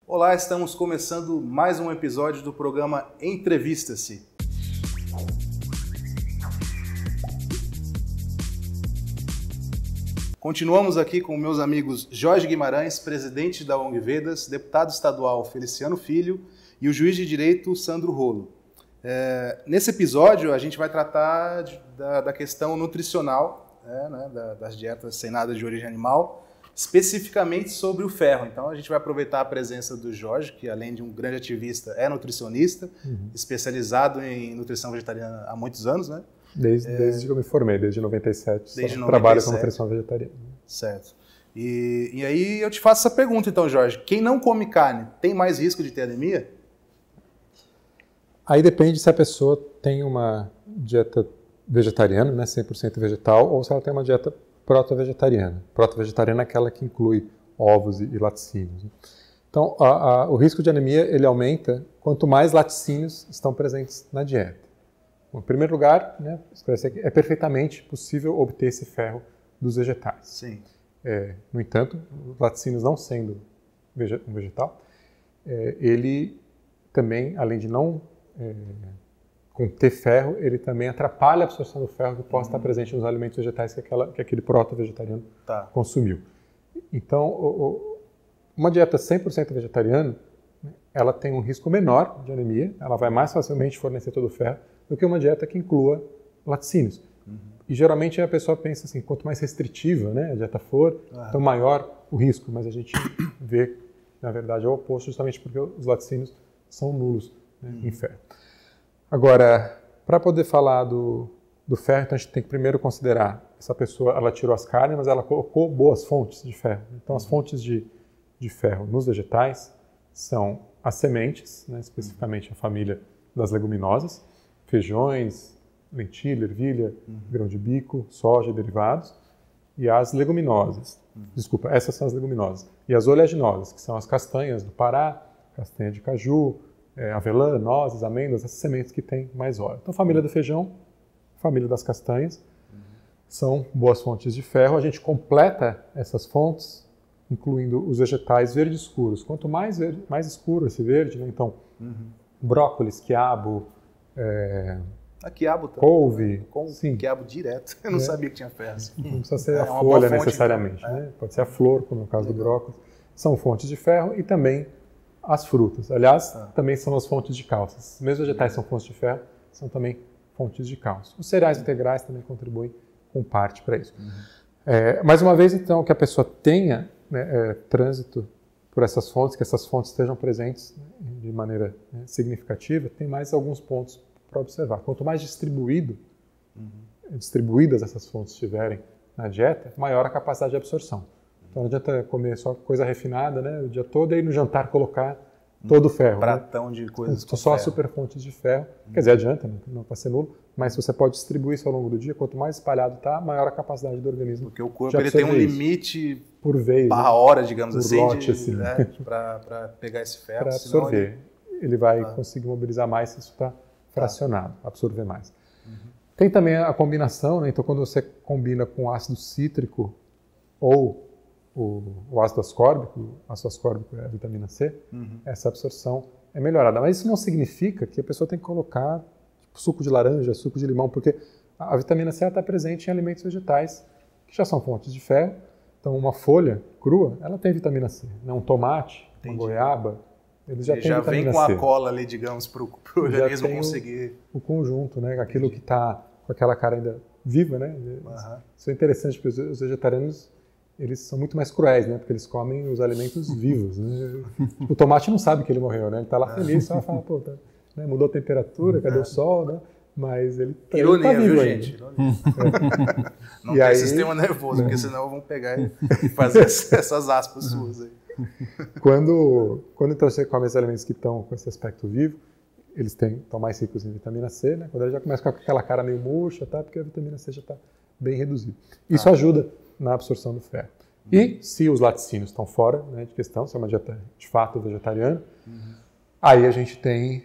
Olá, estamos começando mais um episódio do programa Entrevista-se. Continuamos aqui com meus amigos Jorge Guimarães, presidente da ONG Vedas, deputado estadual Feliciano Filho e o juiz de direito Sandro Rolo. Nesse episódio a gente vai tratar da questão nutricional, das dietas sem nada de origem animal, especificamente sobre o ferro. Então a gente vai aproveitar a presença do Jorge, que além de um grande ativista, é nutricionista, especializado em nutrição vegetariana há muitos anos, né? Desde que eu me formei, desde 97, trabalho com nutrição vegetariana. Certo. E aí eu te faço essa pergunta então, Jorge. Quem não come carne tem mais risco de ter anemia? Aí depende se a pessoa tem uma dieta vegetariana, né, 100% vegetal, ou se ela tem uma dieta proto-vegetariana. Proto-vegetariana é aquela que inclui ovos e laticínios. Então, o risco de anemia ele aumenta quanto mais laticínios estão presentes na dieta. Bom, em primeiro lugar, né, esclarecer que é perfeitamente possível obter esse ferro dos vegetais. Sim. No entanto, os laticínios não sendo um vegetal, ele também, além de não conter ferro, ele também atrapalha a absorção do ferro que possa estar presente nos alimentos vegetais que aquele proto-vegetariano consumiu. Então, uma dieta 100% vegetariana, ela tem um risco menor de anemia, ela vai mais facilmente fornecer todo o ferro do que uma dieta que inclua laticínios. E geralmente a pessoa pensa assim, quanto mais restritiva, né, a dieta for, então maior o risco, mas a gente vê, na verdade, é o oposto, justamente porque os laticínios são nulos, né, em ferro. Agora, para poder falar do ferro, então a gente tem que primeiro considerar essa pessoa, ela tirou as carnes, mas ela colocou boas fontes de ferro. Então, as fontes de ferro nos vegetais são as sementes, né, especificamente a família das leguminosas, feijões, lentilha, ervilha, grão de bico, soja e derivados, e as leguminosas. Desculpa, essas são as leguminosas. E as oleaginosas, que são as castanhas do Pará, castanha de caju, avelã, nozes, amêndoas, essas sementes que têm mais óleo. Então, família do feijão, família das castanhas, são boas fontes de ferro. A gente completa essas fontes, incluindo os vegetais verdes escuros. Quanto mais escuro esse verde, né? Então, brócolis, quiabo, quiabo também. Couve. Sim. Quiabo direto. Eu não sabia que tinha ferro. Não precisa ser a folha necessariamente. Né? Pode ser a flor, como no caso do brócolis. São fontes de ferro e também as frutas. Aliás, também são as fontes de cálcio. Os mesmos vegetais são fontes de ferro, são também fontes de cálcio. Os cereais integrais também contribuem com parte para isso. Mais uma vez, então, que a pessoa tenha trânsito por essas fontes, que essas fontes estejam presentes, né, de maneira significativa, tem mais alguns pontos para observar. Quanto mais distribuídas essas fontes estiverem na dieta, maior a capacidade de absorção. Então não adianta comer só coisa refinada, né, o dia todo e no jantar colocar todo o ferro. Pratão, né, de coisas com só as superfontes de ferro. Quer dizer, adianta, não para ser nulo, mas se você pode distribuir isso ao longo do dia, quanto mais espalhado está, maior a capacidade do organismo. Porque o corpo ele tem um limite por vez, barra hora, digamos assim, lote, para pegar esse ferro. Para absorver. Ele vai conseguir mobilizar mais se isso está fracionado, absorver mais. Tem também a combinação, né? Então quando você combina com ácido cítrico ou o ácido ascórbico é a vitamina C, essa absorção é melhorada. Mas isso não significa que a pessoa tem que colocar suco de laranja, suco de limão, porque a vitamina C está presente em alimentos vegetais, que já são fontes de ferro. Então uma folha crua, ela tem vitamina C. Um tomate, uma goiaba, eles já têm vitamina C. Já vem com a cola ali, digamos, para o organismo conseguir... O conjunto, né? Aquilo que está com aquela cara ainda viva, né? Isso é interessante, porque os vegetarianos, eles são muito mais cruéis, né? Porque eles comem os alimentos vivos, né? O tomate não sabe que ele morreu, né? Ele está lá feliz, só fala, pô, né? Mudou a temperatura, cadê o sol, né? Mas ele tá Ironia, vivo viu, ainda. gente? Não tem sistema nervoso, porque senão vão pegar e fazer essas aspas suas aí. Quando então você come esses alimentos que estão com esse aspecto vivo, eles estão mais ricos em vitamina C, né? Quando ele já começa com aquela cara meio murcha, tá? Porque a vitamina C já está bem reduzida. Isso ajuda na absorção do ferro. E se os laticínios estão fora, né, de questão, se é uma dieta de fato vegetariana, aí a gente tem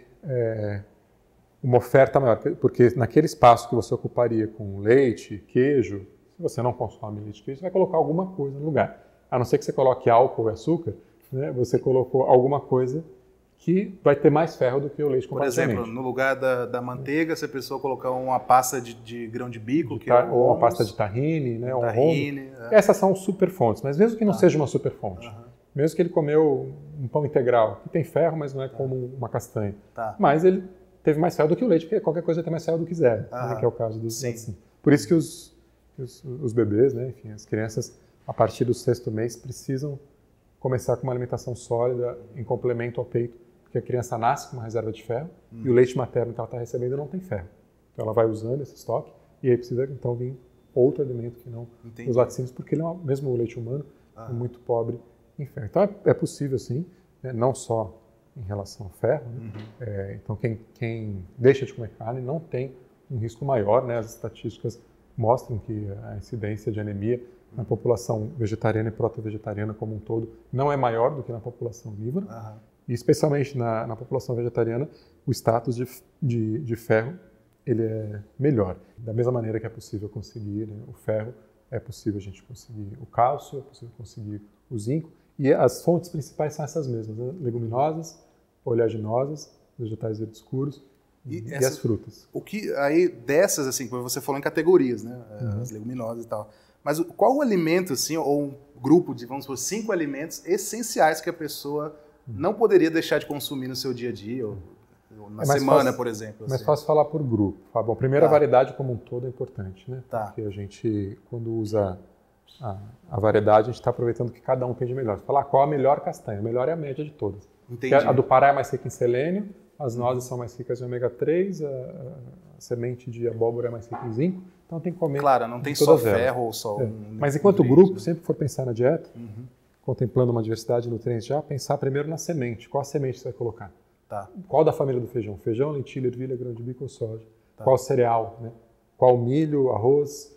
uma oferta maior, porque naquele espaço que você ocuparia com leite, queijo, se você não consome leite e queijo, você vai colocar alguma coisa no lugar. A não ser que você coloque álcool e açúcar, né, você colocou alguma coisa que vai ter mais ferro do que o leite comparativamente. Por exemplo, no lugar da manteiga, se a pessoa colocar uma pasta de grão de bico, ou uma pasta de tahine, né, um tahine, essas são super fontes, mas mesmo que não seja uma super fonte, mesmo que ele comeu um pão integral, que tem ferro, mas não é como uma castanha, mas ele teve mais ferro do que o leite, porque qualquer coisa tem mais ferro do que zero, né, que é o caso dos laticínios. Por isso que os bebês, né, enfim, as crianças, a partir do 6º mês, precisam começar com uma alimentação sólida em complemento ao peito, porque a criança nasce com uma reserva de ferro e o leite materno que ela está recebendo não tem ferro. Então ela vai usando esse estoque e aí precisa então vir outro alimento que não os laticínios, porque ele mesmo o leite humano é muito pobre em ferro. Então é possível sim, né, não só em relação ao ferro, né? Então quem deixa de comer carne não tem um risco maior, né? As estatísticas mostram que a incidência de anemia na população vegetariana e proto-vegetariana como um todo não é maior do que na população onívora. E especialmente na população vegetariana, o status de ferro ele é melhor. Da mesma maneira que é possível conseguir, né, o ferro, é possível a gente conseguir o cálcio, é possível conseguir o zinco. E as fontes principais são essas mesmas, né? Leguminosas, oleaginosas, vegetais verdes escuros e as frutas. O que aí dessas, assim, como você falou em categorias, né? As leguminosas e tal. Mas qual o alimento, assim, ou um grupo de, vamos supor, 5 alimentos essenciais que a pessoa não poderia deixar de consumir no seu dia a dia, ou na semana, por exemplo? Mais fácil falar por grupo. Bom, primeiro, a variedade como um todo é importante, né? Porque a gente, quando usa a variedade, a gente está aproveitando que cada um tem de melhor. Você fala, qual a melhor castanha? A melhor é a média de todas. Entendi. A do Pará é mais rica em selênio, as nozes são mais ricas em ômega 3, a semente de abóbora é mais rica em zinco, então tem que comer. Claro, não tem só ferro ou só Mas enquanto grupo, sempre for pensar na dieta, contemplando uma diversidade de nutrientes já, pensar primeiro na semente. Qual a semente você vai colocar? Qual da família do feijão? Feijão, lentilha, ervilha, grão de bico ou soja? Qual cereal? Né? Qual milho, arroz,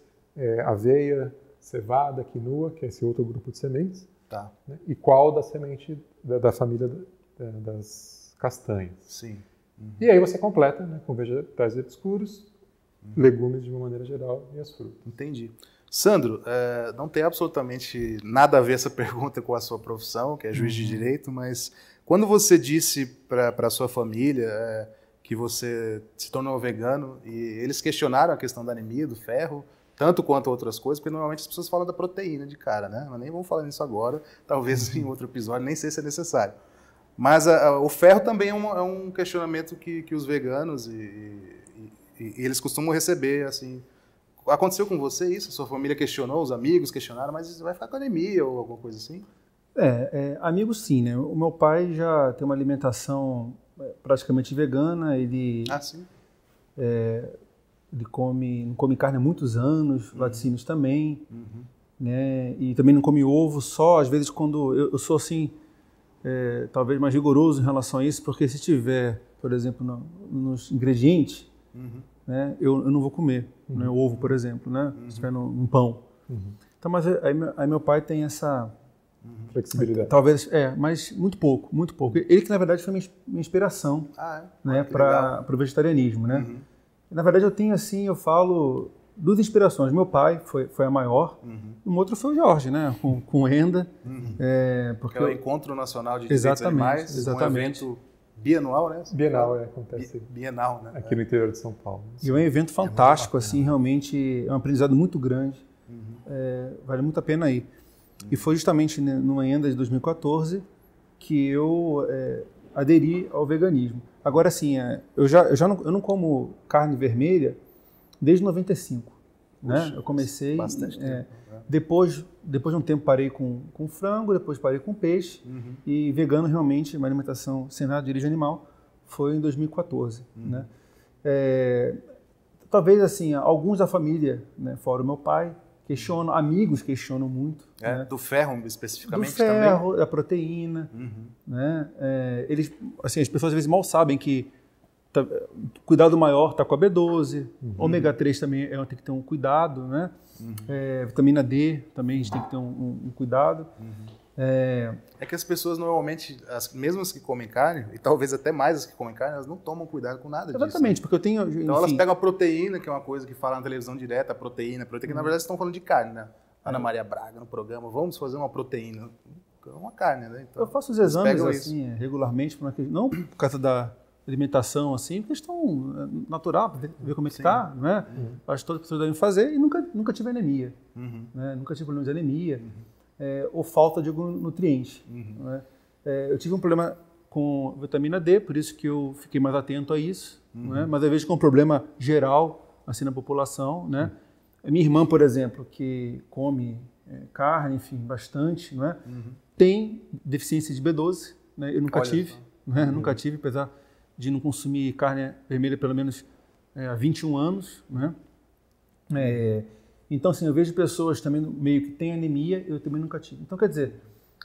aveia, cevada, quinoa, que é esse outro grupo de sementes? Né? E qual da semente da família das castanhas? Sim. E aí você completa, né, com vegetais verdes escuros, legumes de uma maneira geral e as frutas. Entendi. Sandro, não tem absolutamente nada a ver essa pergunta com a sua profissão, que é juiz de direito, mas quando você disse para a sua família que você se tornou vegano e eles questionaram a questão da anemia, do ferro, tanto quanto outras coisas, porque normalmente as pessoas falam da proteína de cara, né? Mas nem vamos falar nisso agora, talvez em outro episódio, nem sei se é necessário. Mas o ferro também é um questionamento que os veganos e eles costumam receber, assim. Aconteceu com você isso? Sua família questionou, os amigos questionaram, mas você vai ficar com anemia ou alguma coisa assim? Amigos sim, né? O meu pai já tem uma alimentação praticamente vegana, ele... sim? Ele não come carne há muitos anos, laticínios também, né? E também não come ovo, só às vezes quando... Eu sou assim, talvez mais rigoroso em relação a isso, porque se tiver, por exemplo, nos ingredientes, né, eu não vou comer, né, o ovo, por exemplo, né, se estiver num pão. Então, mas aí meu pai tem essa flexibilidade. Talvez, mas muito pouco, muito pouco. Ele que, na verdade, foi minha inspiração né, para o vegetarianismo, né? Na verdade, eu tenho assim, eu falo duas inspirações. Meu pai foi a maior, e um outro foi o Jorge, né, com o Enda. Porque é o Encontro Nacional de Direitos Animais, exatamente. Um evento bianual, né? Bienal, acontece bienal, né? Aqui no interior de São Paulo. E é um evento fantástico, assim, realmente é um aprendizado muito grande, vale muito a pena ir. E foi justamente numa Enda de 2014 que eu aderi ao veganismo. Agora, assim, eu não como carne vermelha desde 95, né? Eu comecei... Bastante tempo. Depois de um tempo parei com frango, depois parei com peixe, e vegano realmente, uma alimentação sem nada de origem animal, foi em 2014, né? Talvez, assim, alguns da família, né, fora o meu pai, questionam, amigos questionam muito. Né? Do ferro especificamente do ferro, também? Da proteína. Né? Eles, assim, as pessoas às vezes mal sabem que cuidado maior está com a B12, ômega 3 também tem que ter um cuidado, né? Vitamina D também a gente tem que ter um cuidado. É que as pessoas normalmente, mesmo as que comem carne, e talvez até mais as que comem carne, elas não tomam cuidado com nada disso. Exatamente, porque eu tenho... Então enfim, elas pegam a proteína, que é uma coisa que fala na televisão direta, a proteína, que na verdade estão falando de carne, né? Ana Maria Braga no programa, vamos fazer uma proteína. uma carne, né? Então, eu faço os exames pegam assim, regularmente, não por causa da alimentação, assim, questão natural, para ver como é que está, né? Acho que todas as pessoas devem fazer e nunca tive anemia, né? Nunca tive problema de anemia ou falta de algum nutriente. Né? Eu tive um problema com vitamina D, por isso que eu fiquei mais atento a isso, né? Mas eu vejo que é um problema geral assim na população, né? Minha irmã, por exemplo, que come carne, enfim, bastante, não é? Tem deficiência de B12, né? Eu nunca tive, né? Nunca tive, apesar de não consumir carne vermelha pelo menos há 21 anos, né? Então, assim, eu vejo pessoas também meio que têm anemia, eu também nunca tive. Então, quer dizer,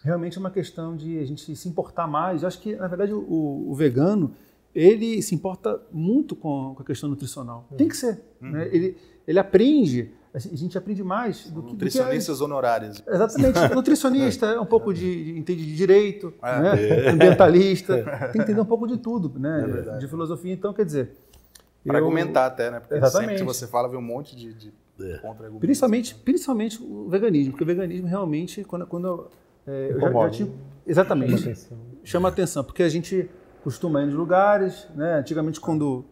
realmente é uma questão de a gente se importar mais. Eu acho que, na verdade, o vegano, ele se importa muito com a questão nutricional. Tem que ser. Né? Ele aprende, a gente aprende mais do que... Nutricionistas honorários. Exatamente. Nutricionista é um pouco entende de direito, né? Ambientalista, tem que entender um pouco de tudo, né? De filosofia. Então, quer dizer... Para argumentar até, né? Porque Exatamente. sempre que você fala, vem um monte de contra-argumentos. Principalmente o veganismo, porque o veganismo realmente, quando eu já tinha... Exatamente. Chama atenção, porque a gente costuma ir nos lugares, né? Antigamente, quando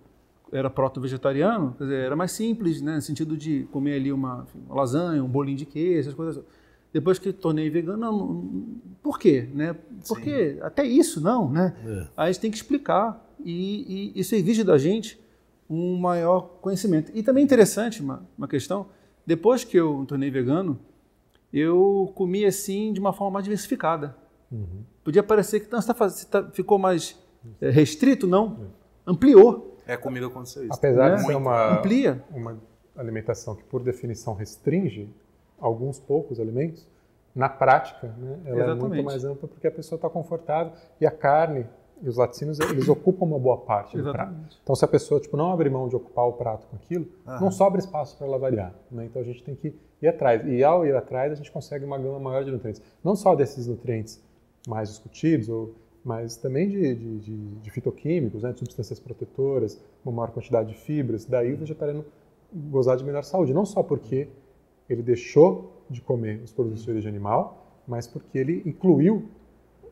era proto-vegetariano, quer dizer, era mais simples, né? No sentido de comer ali uma lasanha, um bolinho de queijo, essas coisas. Depois que tornei vegano, não, por quê? Né? Porque até isso não, né? Aí a gente tem que explicar e isso exige da gente um maior conhecimento. E também é interessante uma questão, depois que eu me tornei vegano, eu comi assim de uma forma mais diversificada. Podia parecer que ficou mais restrito, não. Ampliou. Comigo aconteceu isso. Apesar de ser uma alimentação que, por definição, restringe alguns poucos alimentos, na prática, né, ela é muito mais ampla porque a pessoa está confortável e a carne e os laticínios, eles ocupam uma boa parte do prato. Então, se a pessoa não abrir mão de ocupar o prato com aquilo, não sobra espaço para ela variar. Né? Então, a gente tem que ir atrás. E ao ir atrás, a gente consegue uma gama maior de nutrientes. Não só desses nutrientes mais discutidos, mas também de fitoquímicos, né, de substâncias protetoras, uma maior quantidade de fibras. Daí o vegetariano gozar de melhor saúde. Não só porque ele deixou de comer os produtos de origem animal, mas porque ele incluiu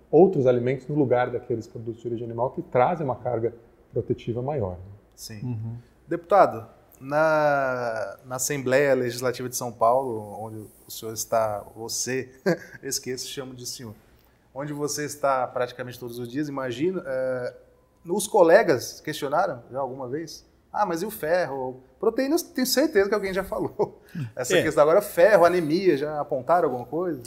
outros alimentos no lugar daqueles produtos de origem animal que trazem uma carga protetiva maior. Sim. Deputado, na Assembleia Legislativa de São Paulo, onde o senhor está, chamo de senhor, onde você está praticamente todos os dias, imagino, os colegas questionaram já alguma vez? Mas e o ferro? Proteínas, tenho certeza que alguém já falou. Essa questão agora, ferro, anemia, já apontaram alguma coisa?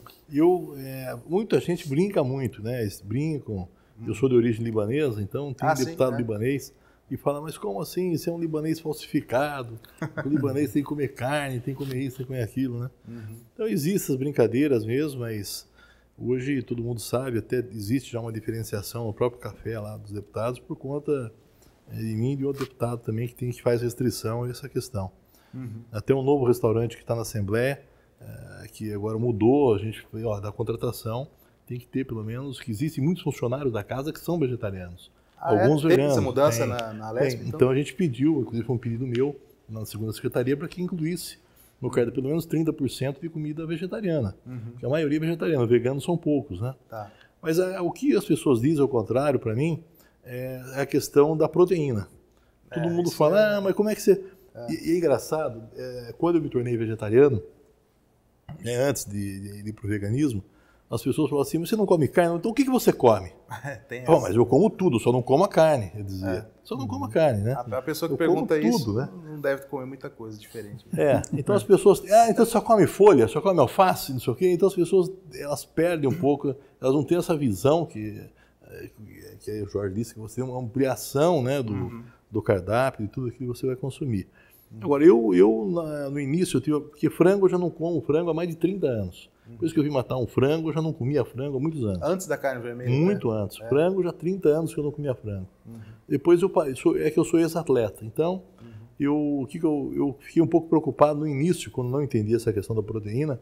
Muita gente brinca muito, né? Eles brincam. Eu sou de origem libanesa, então tem um deputado libanês e fala, mas como assim? Isso é um libanês falsificado. O libanês tem que comer carne, tem que comer isso, tem que comer aquilo, né? Então existem essas brincadeiras mesmo, mas hoje todo mundo sabe, até existe já uma diferenciação no próprio café lá dos deputados por conta de mim e de outro deputado também que faz restrição a essa questão. Até um novo restaurante que está na Assembleia, que agora mudou, a gente da contratação, tem que ter pelo menos, que existem muitos funcionários da casa que são vegetarianos. Alguns veganos. Teve essa mudança na Lesp? Então a gente pediu, inclusive foi um pedido meu, na segunda secretaria, para que incluísse no cardápio pelo menos 30% de comida vegetariana. Porque a maioria é vegetariana, veganos são poucos, né? Mas o que as pessoas dizem ao contrário, para mim, é a questão da proteína. Todo mundo fala, mas como é que você... E é engraçado, quando eu me tornei vegetariano, antes de ir para o veganismo, as pessoas falavam assim, mas você não come carne? Então o que você come? Mas eu como tudo, só não como a carne, eu dizia. Só não como a carne, né? A pessoa que pergunta isso não deve comer muita coisa diferente. Então as pessoas... então só come folha, só come alface, não sei o quê. Então as pessoas, elas perdem um pouco, elas não têm essa visão que o Jorge disse, que você tem uma ampliação, né, do cardápio, de tudo aquilo que você vai consumir. Agora, no início, porque frango eu já não como frango há mais de 30 anos. Depois que eu vim matar um frango, eu já não comia frango há muitos anos. Antes da carne vermelha? Muito antes. Frango, já há 30 anos que eu não comia frango. Depois que eu sou ex-atleta. Então, eu fiquei um pouco preocupado no início, quando não entendi essa questão da proteína.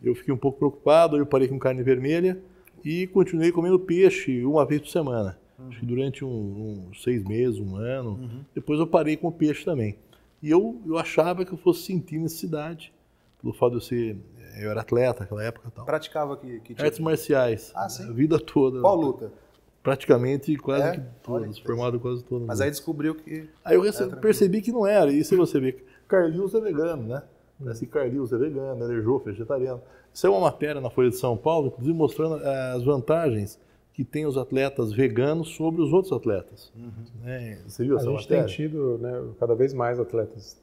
Eu fiquei um pouco preocupado, eu parei com carne vermelha e continuei comendo peixe uma vez por semana. Acho que durante uns 6 meses, um ano. Depois eu parei com o peixe também. E eu achava que eu fosse sentir necessidade pelo fato de eu era atleta naquela época e tal. Praticava que tipo? Artes marciais. Ah, sim? A vida toda. Qual luta? Praticamente quase que todas, formado quase todas. Mas aí descobriu que... Aí eu percebi que não era. E se você vê, Carlinhos é vegano, né? Parece que Carlinhos é vegano, Erjô, vegetariano. Isso é uma matéria na Folha de São Paulo, inclusive mostrando as vantagens que tem os atletas veganos sobre os outros atletas. Né? Você viu essa matéria? A gente tem tido, né, cada vez mais atletas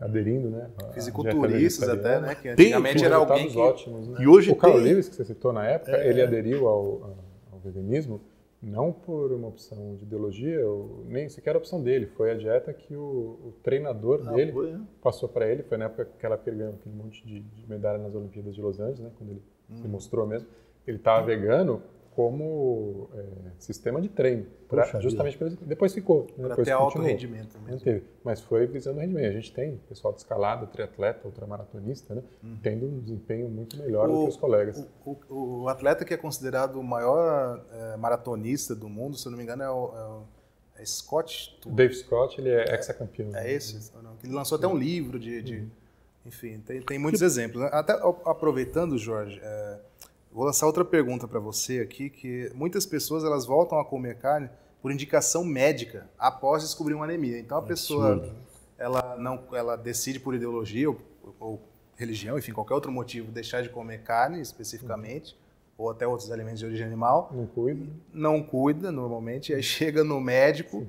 aderindo, né? Fisiculturistas até, né? Que antigamente era alguém que... ótimos, né? E hoje o Carl Lewis, que você citou na época, ele aderiu ao veganismo não por uma opção de ideologia, nem sequer a opção dele. Foi a dieta que o treinador dele passou para ele. Foi na época que ele ganhou aquele monte de medalha nas Olimpíadas de Los Angeles, né? Quando ele se mostrou mesmo. Ele estava vegano como sistema de treino, justamente para depois ficou. Né? Para ter alto rendimento mesmo. Mas foi visando o rendimento. A gente tem pessoal de escalada, triatleta, ultramaratonista, né? Tendo um desempenho muito melhor do que os colegas. O atleta que é considerado o maior maratonista do mundo, se eu não me engano, é Scott. Dave Scott, ele é ex-campeão. É esse? Ele lançou até um livro enfim, tem muitos exemplos. Até aproveitando, Jorge... Vou lançar outra pergunta para você aqui, que muitas pessoas elas voltam a comer carne por indicação médica após descobrir uma anemia. Então a pessoa ela decide por ideologia ou religião, enfim, qualquer outro motivo, deixar de comer carne especificamente, ou até outros alimentos de origem animal. Não cuida normalmente, e aí chega no médico,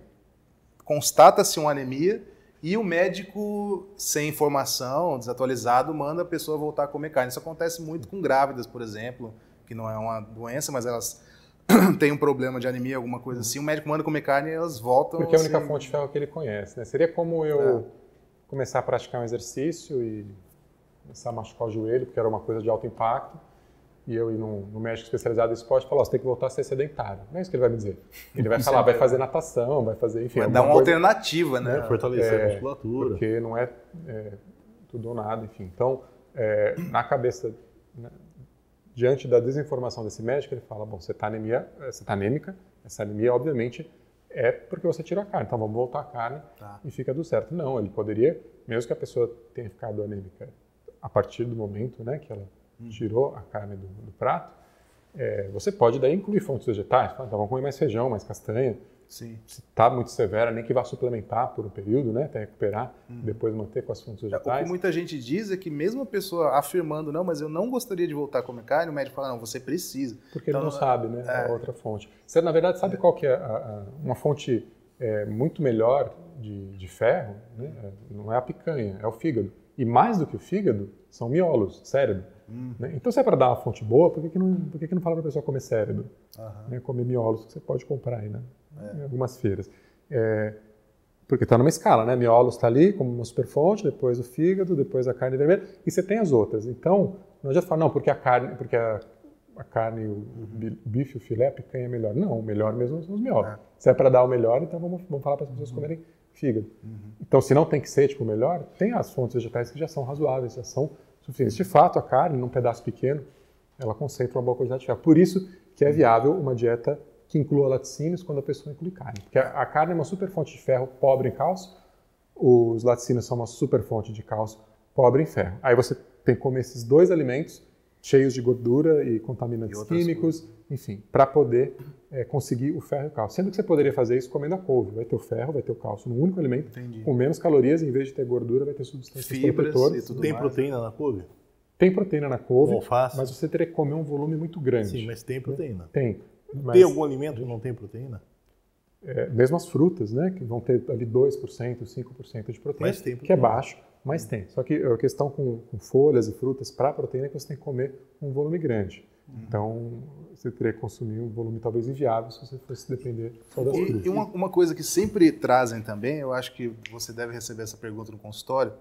constata-se uma anemia, e o médico, sem informação, desatualizado, manda a pessoa voltar a comer carne. Isso acontece muito com grávidas, por exemplo, que não é uma doença, mas elas têm um problema de anemia, alguma coisa assim. O médico manda comer carne e elas voltam... Porque é a única fonte de ferro que ele conhece, né? Seria como eu começar a praticar um exercício e começar a machucar o joelho, porque era uma coisa de alto impacto, e eu ir no médico especializado em esporte e falar, você tem que voltar a ser sedentário. Não é isso que ele vai me dizer. Ele vai falar, vai fazer natação, vai fazer, enfim... Vai dar uma alternativa, né? Fortalecer a musculatura. Porque não é tudo ou nada, enfim. Então, na cabeça, né, diante da desinformação desse médico, ele fala, bom, você está anêmica, essa anemia, obviamente, é porque você tirou a carne, então vamos voltar a carne e fica tudo certo. Não, ele poderia, mesmo que a pessoa tenha ficado anêmica a partir do momento, né, que ela tirou a carne do prato, você pode daí incluir fontes vegetais, então vamos comer mais feijão, mais castanha. Sim. Se está muito severa, nem que vá suplementar por um período, né, até recuperar, depois manter com as fontes vegetais. O que muita gente diz é que mesmo a pessoa afirmando, não, mas eu não gostaria de voltar a comer carne, o médico fala, não, você precisa. Porque então, ele não sabe, né, a outra fonte. Você, na verdade, sabe qual que é uma fonte muito melhor de ferro, né? Não é a picanha, é o fígado. E mais do que o fígado, são miolos, cérebro. Né? Então, se é para dar uma fonte boa, por que não fala para a pessoa comer cérebro? Né? Comer miolos, que você pode comprar aí, né? Em algumas feiras. Porque está numa escala, né? Miolos está ali como uma superfonte, depois o fígado, depois a carne vermelha, e você tem as outras. Então, não adianta falar, não, porque a carne, o bife, o filé, a picanha é melhor. Não, o melhor mesmo são os miolos. Se é para dar o melhor, então vamos falar para as pessoas comerem fígado. Então, se não tem que ser tipo o melhor, tem as fontes vegetais que já são razoáveis, já são suficientes. De fato, a carne, num pedaço pequeno, ela concentra uma boa quantidade de ferro. Por isso que é viável uma dieta que inclua laticínios quando a pessoa inclui carne. Porque a carne é uma super fonte de ferro pobre em cálcio, os laticínios são uma super fonte de cálcio pobre em ferro. Aí você tem que comer esses dois alimentos cheios de gordura e contaminantes químicos, enfim, para poder conseguir o ferro e o cálcio. Sendo que você poderia fazer isso comendo a couve. Vai ter o ferro, vai ter o cálcio num único alimento, com menos calorias, em vez de ter gordura, vai ter substâncias protetoras. Tem proteína na couve? Tem proteína na couve, alface. Mas você teria que comer um volume muito grande. Sim, mas tem proteína. Tem. Tem algum alimento que não tem proteína? Mesmo as frutas, né, que vão ter ali 2%, 5% de proteína, que é baixo, mas tem. Só que a questão com folhas e frutas para proteína é que você tem que comer um volume grande. Então, você teria que consumir um volume talvez inviável se você fosse depender só das frutas. E uma coisa que sempre trazem também, eu acho que você deve receber essa pergunta no consultório,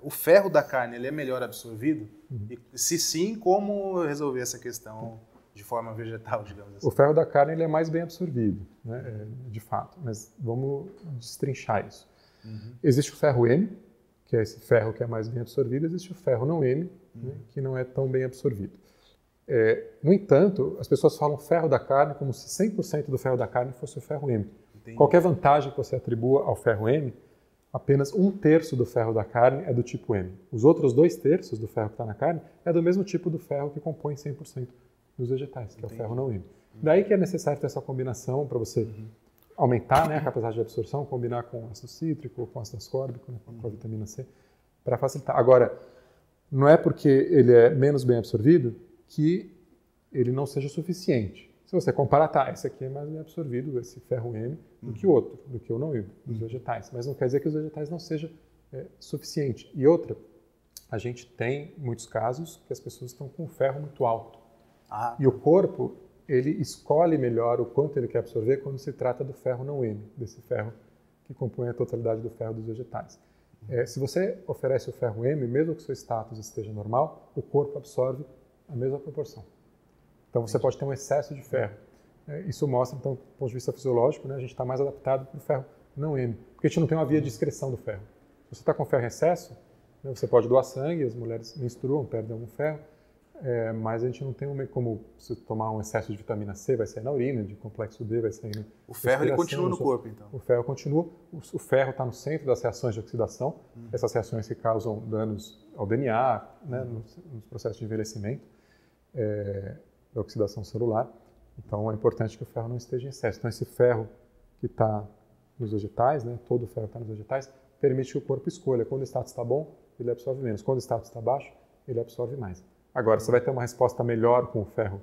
o ferro da carne, ele é melhor absorvido? E, se sim, como resolver essa questão de forma vegetal, digamos assim? O ferro da carne ele é mais bem absorvido, né, de fato, mas vamos destrinchar isso. Existe o ferro M, que é esse ferro que é mais bem absorvido, existe o ferro não M, né, que não é tão bem absorvido. No entanto, as pessoas falam ferro da carne como se 100% do ferro da carne fosse o ferro M. Entendi. Qualquer vantagem que você atribua ao ferro M, apenas 1/3 do ferro da carne é do tipo M. Os outros 2/3 do ferro que está na carne é do mesmo tipo do ferro que compõe 100% dos vegetais, que é o ferro não M. Daí que é necessário ter essa combinação para você aumentar, né, a capacidade de absorção, combinar com ácido cítrico, com ácido ascórbico, né, com a vitamina C, para facilitar. Agora, não é porque ele é menos bem absorvido que ele não seja suficiente. Se você comparar, tá, esse aqui é mais bem absorvido, esse ferro M, do que o outro, do que o não M, dos vegetais. Mas não quer dizer que os vegetais não sejam suficiente. E outra, a gente tem muitos casos que as pessoas estão com o ferro muito alto. E o corpo, ele escolhe melhor o quanto ele quer absorver quando se trata do ferro não M, desse ferro que compõe a totalidade do ferro dos vegetais. Se você oferece o ferro M, mesmo que o seu status esteja normal, o corpo absorve a mesma proporção. Então você pode ter um excesso de ferro. Isso mostra, então, do ponto de vista fisiológico, né, a gente está mais adaptado para o ferro não M, porque a gente não tem uma via de excreção do ferro. Se você está com ferro em excesso, né, você pode doar sangue, as mulheres menstruam, perdem algum ferro, mas a gente não tem como se tomar um excesso de vitamina C, vai sair na urina, de complexo B, vai sair o ferro ele continua no corpo, então? O ferro continua. O ferro está no centro das reações de oxidação, essas reações que causam danos ao DNA, né, nos processos de envelhecimento, da oxidação celular. Então é importante que o ferro não esteja em excesso. Então esse ferro que está nos vegetais, né, todo o ferro que está nos vegetais, permite que o corpo escolha. Quando o status está bom, ele absorve menos. Quando o status está baixo, ele absorve mais. Agora, você vai ter uma resposta melhor com o ferro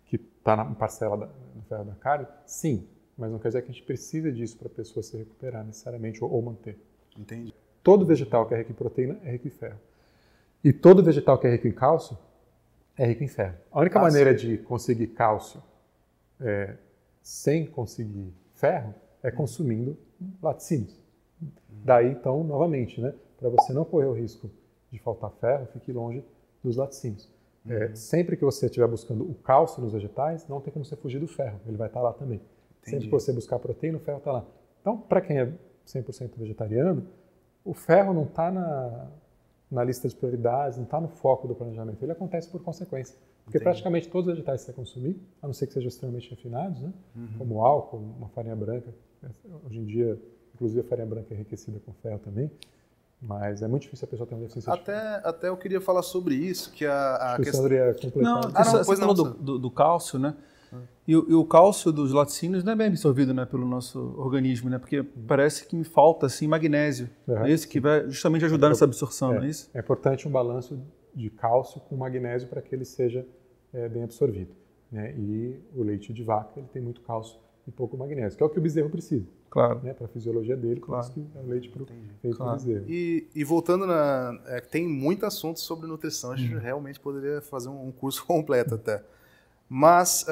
que está na parcela do ferro da carne? Sim, mas não quer dizer que a gente precise disso para a pessoa se recuperar necessariamente ou manter. Entendi. Todo vegetal que é rico em proteína é rico em ferro. E todo vegetal que é rico em cálcio é rico em ferro. A única maneira de conseguir cálcio sem conseguir ferro é consumindo laticínios. Daí, então, novamente, né, para você não correr o risco de faltar ferro, fique longe dos laticínios. Sempre que você estiver buscando o cálcio nos vegetais, não tem como você fugir do ferro, ele vai estar lá também. Entendi. Sempre que você buscar proteína, o ferro está lá. Então, para quem é 100% vegetariano, o ferro não está na lista de prioridades, não está no foco do planejamento, ele acontece por consequência. Porque praticamente todos os vegetais que você consumir, a não ser que sejam extremamente refinados, né, como álcool, uma farinha branca, hoje em dia, inclusive a farinha branca é enriquecida com ferro também, mas é muito difícil a pessoa ter uma deficiência de ferro. Até eu queria falar sobre isso, que a questão... Você falou do cálcio, né? E o cálcio dos laticínios não é bem absorvido, né, pelo nosso organismo, né? Porque parece que me falta assim, magnésio. Esse que vai justamente ajudar nessa absorção, não é isso? É importante um balanço de cálcio com magnésio para que ele seja bem absorvido. Né? E o leite de vaca ele tem muito cálcio e pouco magnésio, que é o que o bezerro precisa. Claro. Né? Para a fisiologia dele, por isso que é o leite feito para o bezerro. E voltando tem muito assunto sobre nutrição, a gente realmente poderia fazer um curso completo até. Mas,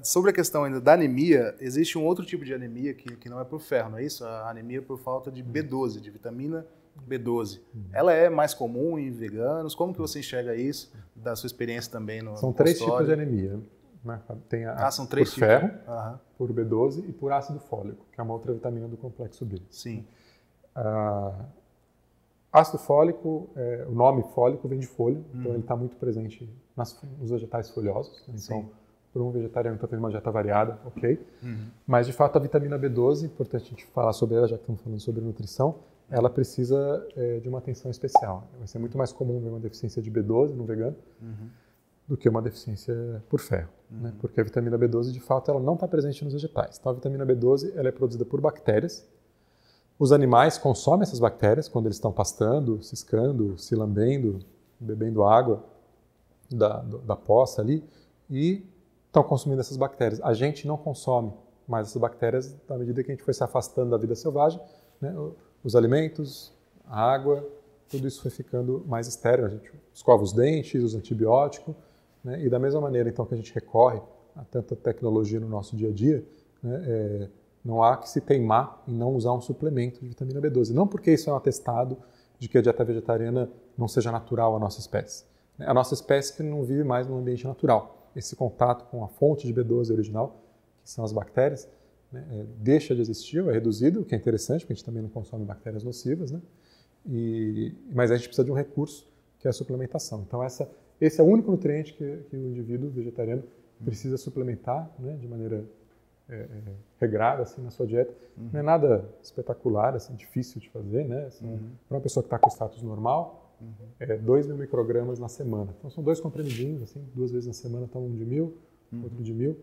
sobre a questão ainda da anemia, existe um outro tipo de anemia que não é por ferro, não é isso? A anemia por falta de B12, de vitamina B12. Ela é mais comum em veganos? Como que você enxerga isso, da sua experiência também no São 3 tipos de anemia. Né? Tem são 3 por tipos. Ferro, por B12 e por ácido fólico, que é uma outra vitamina do complexo B. Sim. Ácido fólico, o nome fólico vem de folha, então ele está muito presente nos vegetais folhosos. Né? Então, por um vegetariano que está tendo uma dieta variada, ok. Mas, de fato, a vitamina B12, importante a gente falar sobre ela, já que estamos falando sobre nutrição, ela precisa de uma atenção especial. Vai ser muito mais comum ver uma deficiência de B12 no vegano do que uma deficiência por ferro. Né? Porque a vitamina B12, de fato, ela não está presente nos vegetais. Então, a vitamina B12 ela é produzida por bactérias. Os animais consomem essas bactérias quando eles estão pastando, ciscando, se lambendo, bebendo água da poça ali e estão consumindo essas bactérias. A gente não consome mais essas bactérias na medida que a gente foi se afastando da vida selvagem, né? Os alimentos, a água, tudo isso foi ficando mais estéril. A gente escova os dentes, usa antibiótico, né? E da mesma maneira então que a gente recorre a tanta tecnologia no nosso dia a dia, né? Não há que se teimar em não usar um suplemento de vitamina B12. Não porque isso é um atestado de que a dieta vegetariana não seja natural à nossa espécie. A nossa espécie que não vive mais num ambiente natural. Esse contato com a fonte de B12 original, que são as bactérias, né, deixa de existir, é reduzido, o que é interessante, porque a gente também não consome bactérias nocivas, né? Mas a gente precisa de um recurso, que é a suplementação. Então esse é o único nutriente que o indivíduo vegetariano precisa suplementar, né, de maneira regrada assim, na sua dieta. Não é nada espetacular, assim, difícil de fazer, né? Assim, para uma pessoa que está com status normal, 2.000 microgramas na semana. Então são 2 comprimidinhos, assim, 2 vezes na semana toma um de 1.000, outro de 1.000.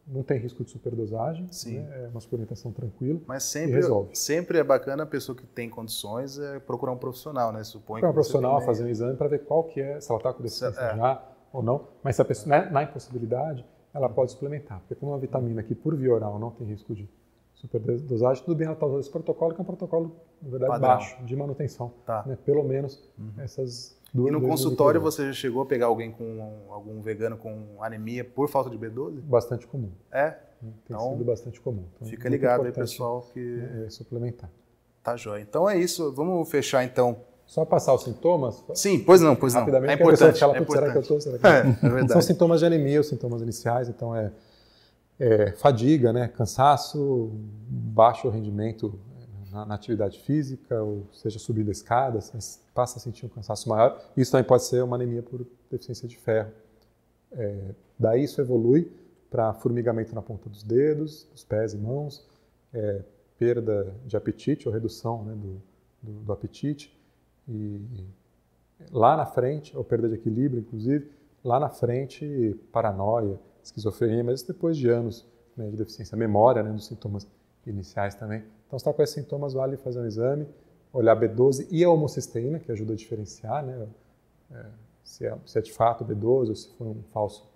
Não tem risco de superdosagem, né? É uma suplementação tranquila. Mas sempre, sempre é bacana a pessoa que tem condições procurar um profissional, né? Procurar um profissional, fazer um exame para ver qual que é, se ela está com deficiência já ou não. Mas se a pessoa, na impossibilidade, ela pode suplementar. Porque como uma vitamina que por via oral não tem risco de superdosagem, tudo bem ela está usando esse protocolo, que é um protocolo, na verdade, padrão, baixo, de manutenção. Né? Pelo menos essas duas. E no consultório você já chegou a pegar algum vegano com anemia por falta de B12? Bastante comum. Tem então, sido bastante comum. Então, fica ligado aí, pessoal, que suplementar. Tá joia. Então é isso. Vamos fechar então. Só passar os sintomas? Sim, pois não. Rapidamente, é importante. Será que eu estou? É verdade. São sintomas de anemia, os sintomas iniciais. Então fadiga, né? Cansaço, baixo rendimento na atividade física, ou seja, subindo escadas, passa a sentir um cansaço maior. Isso também pode ser uma anemia por deficiência de ferro. Daí isso evolui para formigamento na ponta dos dedos, dos pés e mãos, perda de apetite ou redução, né, do apetite. E lá na frente, ou perda de equilíbrio, inclusive, lá na frente, paranoia, esquizofrenia, mas depois de anos, né, de deficiência, memória, né, dos sintomas iniciais também. Então, se está com esses sintomas, vale fazer um exame, olhar B12 e a homocisteína, que ajuda a diferenciar, né, se é de fato B12 ou se for um falso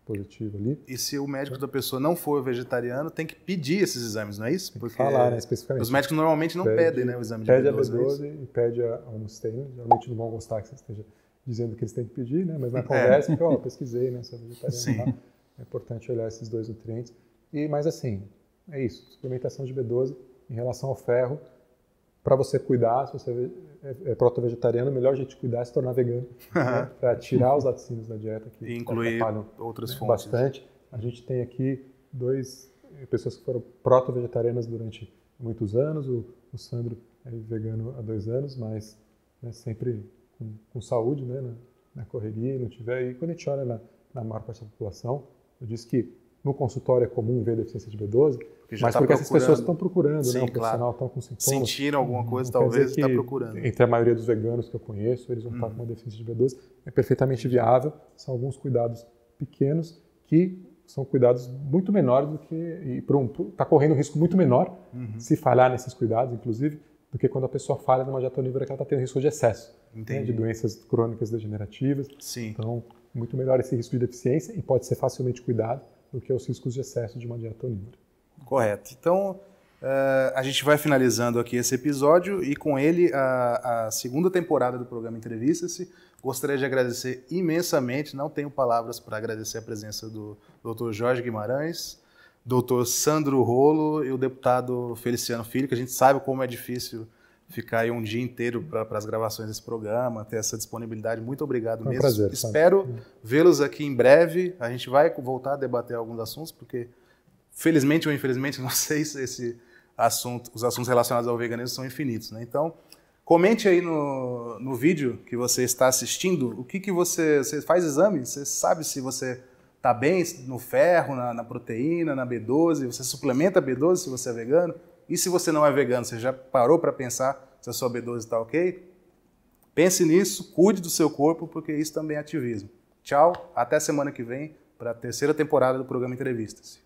positivo ali. E se o médico da pessoa não for vegetariano, tem que pedir esses exames, não é isso? Porque falar, né, especificamente. Os médicos normalmente não pedem, né, o exame de B12. Pede a B12 e pede a homocisteína. Geralmente não vão gostar que você esteja dizendo que eles têm que pedir, né, mas na conversa, eu pesquisei, né, sou vegetariano. Tá? É importante olhar esses 2 nutrientes. Mas assim, é isso, suplementação de B12 em relação ao ferro. Para você cuidar, se você é proto-vegetariano, o melhor jeito de cuidar é se tornar vegano, né? Para tirar os laticínios da dieta que incluir outras fontes. Bastante. A gente tem aqui 2 pessoas que foram proto-vegetarianas durante muitos anos. O Sandro é vegano há 2 anos, mas né, sempre com saúde, né, na correria, e não tiver. E quando a gente olha na maior parte da população, eu disse que no consultório é comum ver deficiência de B12, mas porque essas pessoas estão procurando, sim, né? O profissional estão com sintomas. Sentiram alguma coisa, talvez, está procurando. Entre a maioria dos veganos que eu conheço, eles vão estar com uma deficiência de B12. É perfeitamente viável, são alguns cuidados pequenos que são cuidados muito menores do que... Está correndo um risco muito menor se falhar nesses cuidados, inclusive, do que quando a pessoa falha numa dieta onívora que ela está tendo risco de excesso, né, de doenças crônicas degenerativas. Sim. Então, muito melhor esse risco de deficiência e pode ser facilmente cuidado do que os riscos de excesso de uma dieta onívora. Correto. Então, a gente vai finalizando aqui esse episódio e com ele a segunda temporada do programa Entrevista-se. Gostaria de agradecer imensamente, não tenho palavras para agradecer a presença do Dr. Jorge Guimarães, Dr. Sandro Rolo e o deputado Feliciano Filho, que a gente sabe como é difícil ficar aí um dia inteiro para as gravações desse programa, ter essa disponibilidade. Muito obrigado mesmo. Prazer, espero vê-los aqui em breve. A gente vai voltar a debater alguns assuntos, porque felizmente ou infelizmente, não sei se os assuntos relacionados ao veganismo são infinitos, né? Então, comente aí no vídeo que você está assistindo, o que você faz exame, você sabe se você está bem no ferro, na proteína, na B12, você suplementa B12 se você é vegano, e se você não é vegano, você já parou para pensar se a sua B12 está ok? Pense nisso, cuide do seu corpo, porque isso também é ativismo. Tchau, até semana que vem para a terceira temporada do programa Entrevistas.